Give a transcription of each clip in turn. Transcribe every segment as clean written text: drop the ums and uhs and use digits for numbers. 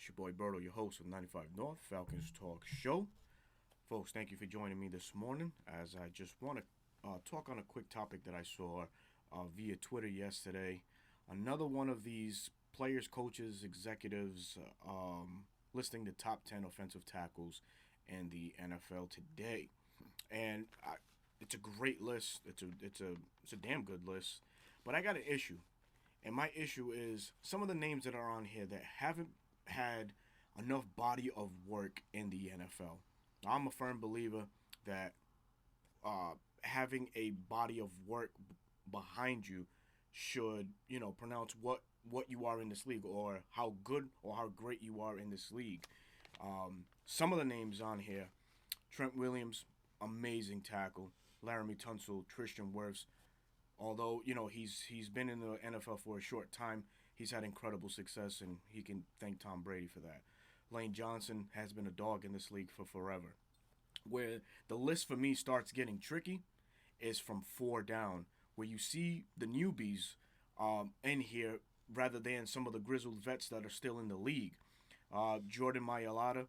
It's your boy Berto, your host of 95 North Falcons Talk Show. Folks, thank you for joining me this morning as I just want to talk on a quick topic that I saw via Twitter yesterday. Another one of these players, coaches, executives listing the top 10 offensive tackles in the NFL today. And it's a great list. It's a damn good list. But I got an issue. And my issue is some of the names that are on here that haven't had enough body of work in the NFL. I'm a firm believer that having a body of work behind you should, pronounce what you are in this league or how good or how great you are in this league. Some of the names on here: Trent Williams, amazing tackle. Laramie Tunsil, Tristan Wirfs. Although he's been in the NFL for a short time, he's had incredible success, and he can thank Tom Brady for that. Lane Johnson has been a dog in this league for forever. Where the list for me starts getting tricky is from four down, where you see the newbies in here rather than some of the grizzled vets that are still in the league. Jordan Mailata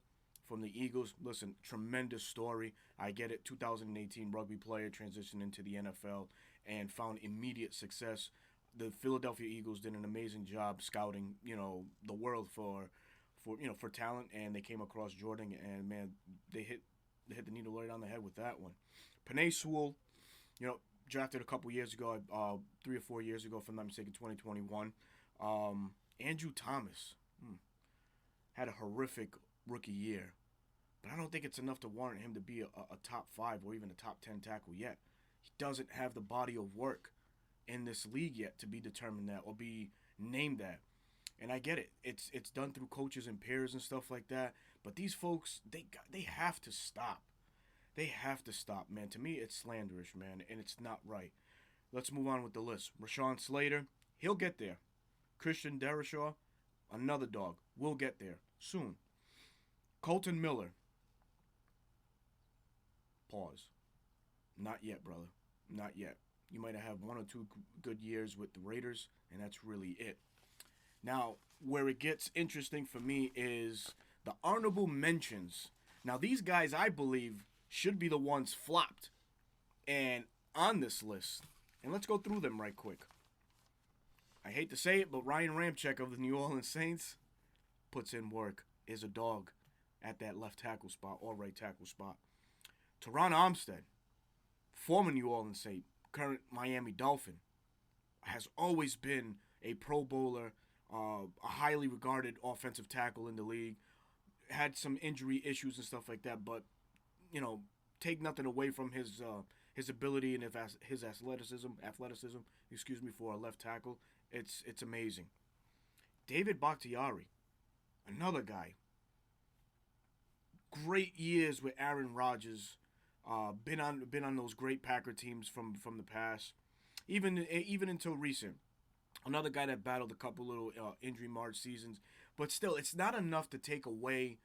from the Eagles. Listen, tremendous story. I get it. 2018 rugby player transitioned into the NFL and found immediate success. The Philadelphia Eagles did an amazing job scouting, the world for talent, and they came across Jordan, and man, they hit the needle right on the head with that one. Penei Sewell, drafted a couple years ago, 3 or 4 years ago, if I'm not mistaken, 2021. Andrew Thomas had a horrific rookie year, but I don't think it's enough to warrant him to be a top 5 or even a top 10 tackle yet. He doesn't have the body of work in this league yet to be determined that or be named that. And I get it. It's done through coaches and peers and stuff like that. But these folks, they have to stop. They have to stop, man. To me, it's slanderish, man, and it's not right. Let's move on with the list. Rashawn Slater, he'll get there. Christian Derishaw, another dog, will get there soon. Colton Miller, pause. Not yet, brother. Not yet. You might have one or two good years with the Raiders, and that's really it. Now, where it gets interesting for me is the honorable mentions. Now, these guys, I believe, should be the ones flopped and on this list. And let's go through them right quick. I hate to say it, but Ryan Ramczyk of the New Orleans Saints puts in work, is a dog at that left tackle spot or right tackle spot. Teron Armstead, former New Orleans Saint, current Miami Dolphin, has always been a Pro Bowler, a highly regarded offensive tackle in the league. Had some injury issues and stuff like that, but take nothing away from his ability and his athleticism. For a left tackle. It's amazing. David Bakhtiari, another guy. Great years with Aaron Rodgers. Been on those great Packer teams from the past, even until recent. Another guy that battled a couple little injury marred seasons, but still, it's not enough to take away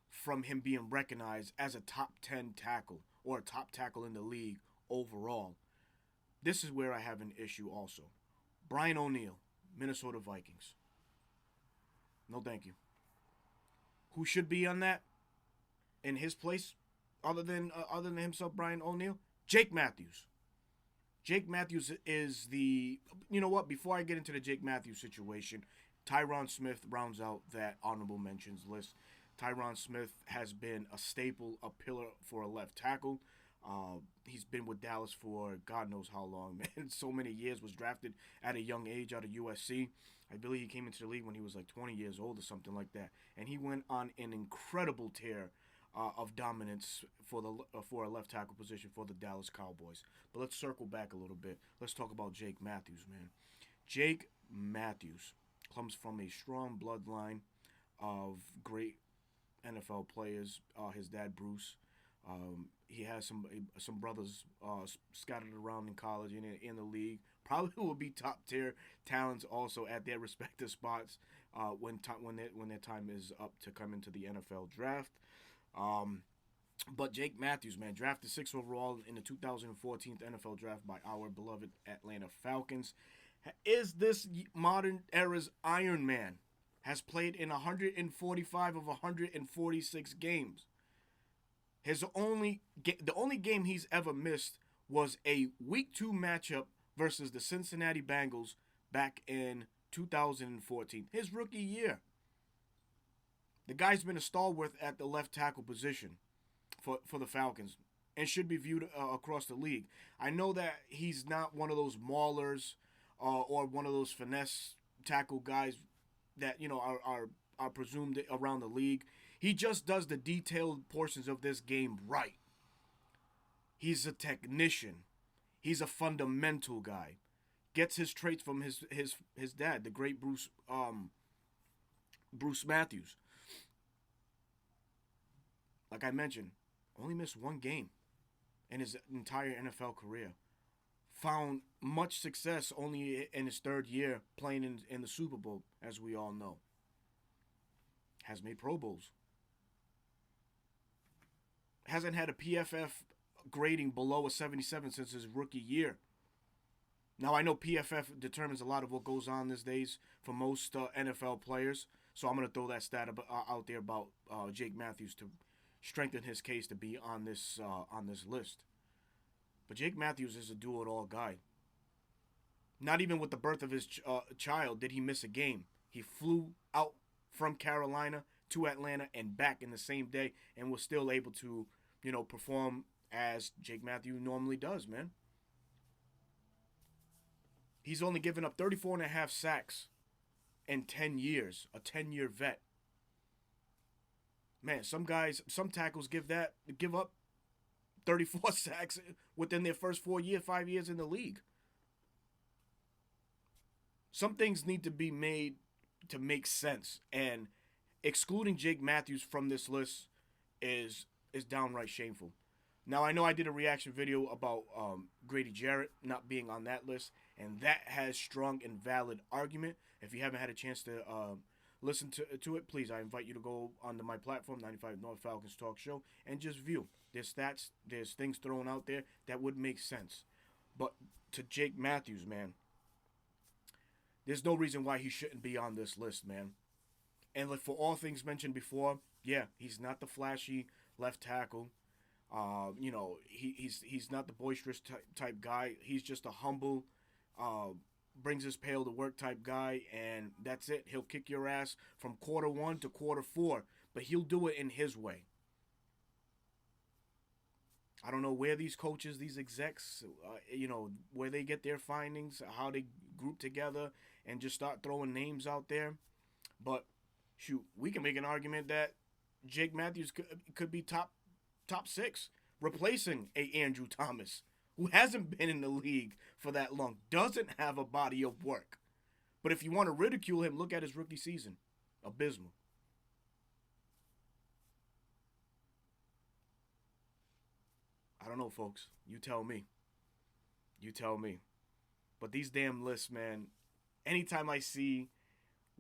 from him being recognized as a top 10 tackle or a top tackle in the league overall. This is where I have an issue also. Brian O'Neill, Minnesota Vikings. No, thank you. Who should be on that in his place, other than himself, Brian O'Neill? Jake Matthews. Jake Matthews is the... You know what? Before I get into the Jake Matthews situation, Tyron Smith rounds out that honorable mentions list. Tyron Smith has been a staple, a pillar for a left tackle. He's been with Dallas for God knows how long, man. So many years. Was drafted at a young age out of USC. I believe he came into the league when he was like 20 years old or something like that. And he went on an incredible tear of dominance for a left tackle position for the Dallas Cowboys. But let's circle back a little bit. Let's talk about Jake Matthews, man. Jake Matthews comes from a strong bloodline of great NFL players. His dad, Bruce. He has some brothers scattered around in college and in the league. Probably will be top tier talents also at their respective spots when their time is up to come into the NFL draft. But Jake Matthews, man, drafted 6th overall in the 2014 NFL draft by our beloved Atlanta Falcons. Is this modern era's Iron Man? has played in 145 of 146 games. The only game he's ever missed was a week 2 matchup versus the Cincinnati Bengals back in 2014, his rookie year. The guy's been a stalwart at the left tackle position for the Falcons and should be viewed across the league. I know that he's not one of those maulers or one of those finesse tackle guys that are presumed around the league. He just does the detailed portions of this game right. He's a technician. He's a fundamental guy. Gets his traits from his dad, the great Bruce Matthews. Like I mentioned, only missed one game in his entire NFL career. Found much success only in his third year playing in the Super Bowl, as we all know. Has made Pro Bowls. Hasn't had a PFF grading below a 77 since his rookie year. Now, I know PFF determines a lot of what goes on these days for most NFL players, so I'm going to throw that stat out there about Jake Matthews to strengthen his case to be on this list. But Jake Matthews is a do-it-all guy. Not even with the birth of his child did he miss a game. He flew out from Carolina to Atlanta and back in the same day and was still able to, perform as Jake Matthews normally does, man. He's only given up 34.5 sacks in 10 years, a 10-year vet. Man, some tackles give up 34 sacks within their first 5 years in the league. Some things need to be made to make sense, and excluding Jake Matthews from this list is downright shameful. Now, I know I did a reaction video about Grady Jarrett not being on that list, and that has strong and valid argument. If you haven't had a chance to listen to it, please, I invite you to go onto my platform, 95 North Falcons Talk Show, and just view. There's stats, there's things thrown out there that would make sense. But to Jake Matthews, man, there's no reason why he shouldn't be on this list, man. And for all things mentioned before, yeah, he's not the flashy left tackle. He's not the boisterous type guy. He's just a humble, brings his pail to work type guy, and that's it. He'll kick your ass from quarter 1 to quarter 4, but he'll do it in his way. I don't know where these coaches, these execs, where they get their findings, how they group together and just start throwing names out there. But shoot, we can make an argument that Jake Matthews could be top 6, replacing a Andrew Thomas, who hasn't been in the league for that long, doesn't have a body of work. But if you want to ridicule him, look at his rookie season. Abysmal. I don't know, folks. You tell me. You tell me. But these damn lists, man, anytime I see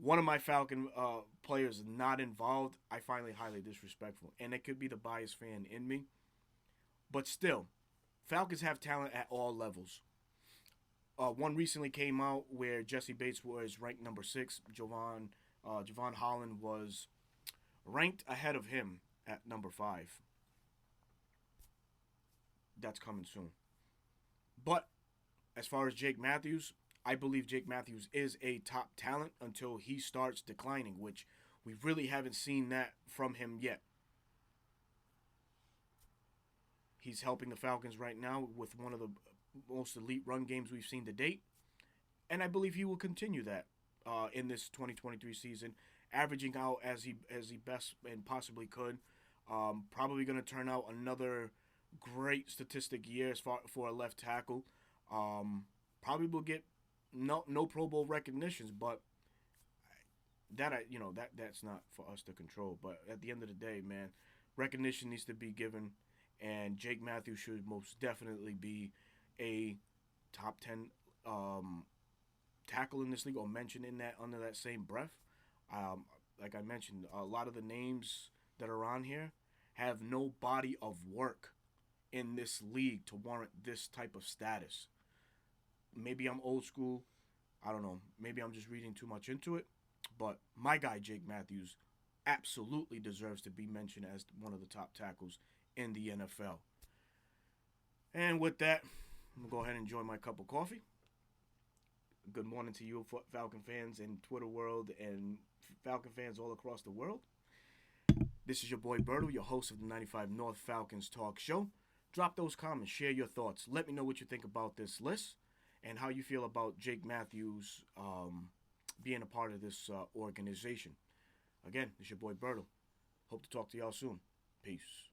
one of my Falcon players not involved, I find it highly disrespectful. And it could be the biased fan in me. But still, Falcons have talent at all levels. One recently came out where Jesse Bates was ranked number 6. Javon Holland was ranked ahead of him at number 5. That's coming soon. But as far as Jake Matthews, I believe Jake Matthews is a top talent until he starts declining, which we really haven't seen that from him yet. He's helping the Falcons right now with one of the most elite run games we've seen to date. And I believe he will continue that in this 2023 season, averaging out as he best and possibly could. Probably going to turn out another great statistic year for a left tackle. Probably will get no Pro Bowl recognitions, but that's not for us to control. But at the end of the day, man, recognition needs to be given, and Jake Matthews should most definitely be a top 10 tackle in this league, or mentioned in that under that same breath. Like I mentioned, a lot of the names that are on here have no body of work in this league to warrant this type of status. Maybe I'm old school. I don't know. Maybe I'm just reading too much into it. But my guy, Jake Matthews, absolutely deserves to be mentioned as one of the top tackles in the NFL. And with that, I'm going to go ahead and enjoy my cup of coffee. Good morning to you, Falcon fans in Twitter world and Falcon fans all across the world. This is your boy Berto, your host of the 95 North Falcons Talk Show. Drop those comments, share your thoughts. Let me know what you think about this list and how you feel about Jake Matthews being a part of this organization. Again, it's your boy Berto. Hope to talk to y'all soon. Peace.